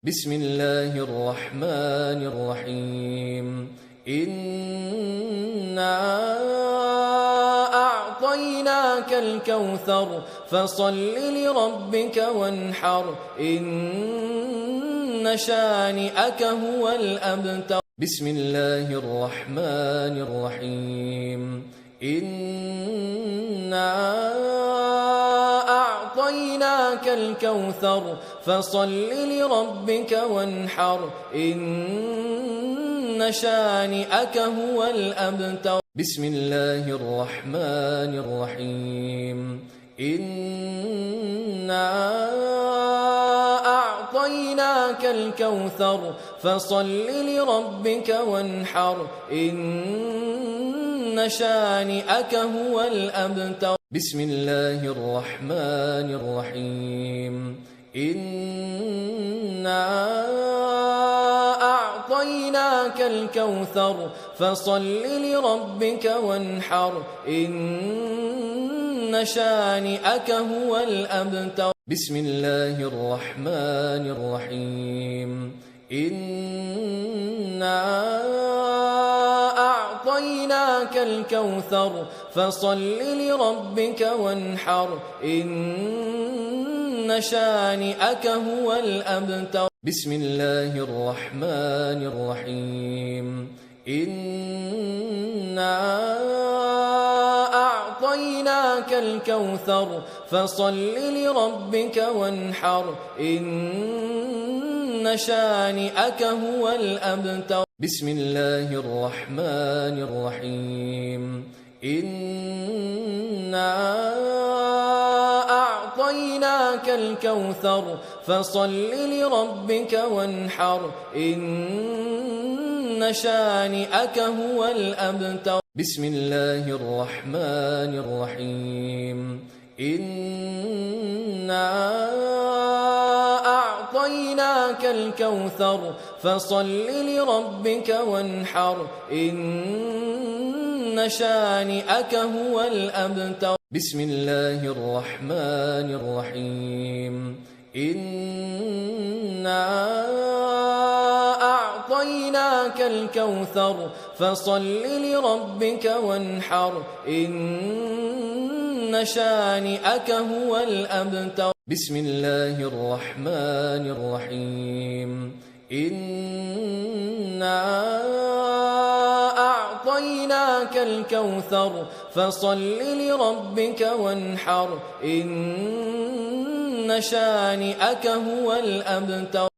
بسم الله الرحمن الرحيم إنا أعطيناك الكوثر فصل لربك وانحر إن شانئك هو الأبتر بسم الله الرحمن الرحيم إنا أعطيناك الكوثر فصل لربك وانحر إن شانئك هو الأبتر بسم الله الرحمن الرحيم إنا أعطيناك الكوثر فصل لربك وانحر إن شانئك هو الأبتر بسم الله الرحمن الرحيم إنا أعطيناك الكوثر فصل لربك وانحر إن شانئك هو الأبتر بسم الله الرحمن الرحيم إنا أعطيناك الكوثر فصل لربك وانحر إن شانئك هو الأبتر بسم الله الرحمن الرحيم إنا أعطيناك الكوثر فصل لربك وانحر إن شانئك هو الأبتر بسم الله الرحمن الرحيم إنا أعطيناك الكوثر فصل لربك وانحر إن شانئك هو الأبتر بسم الله الرحمن الرحيم إنا أعطيناك الكوثر فصل لربك وانحر إن شانئك هو الأبتر بسم الله الرحمن الرحيم إنا أعطيناك الكوثر فصل لربك وانحر إن شانئك هو الأبتر بسم الله الرحمن الرحيم إنا أعطيناك الكوثر فصل لربك وانحر إن شانئك هو الأبتر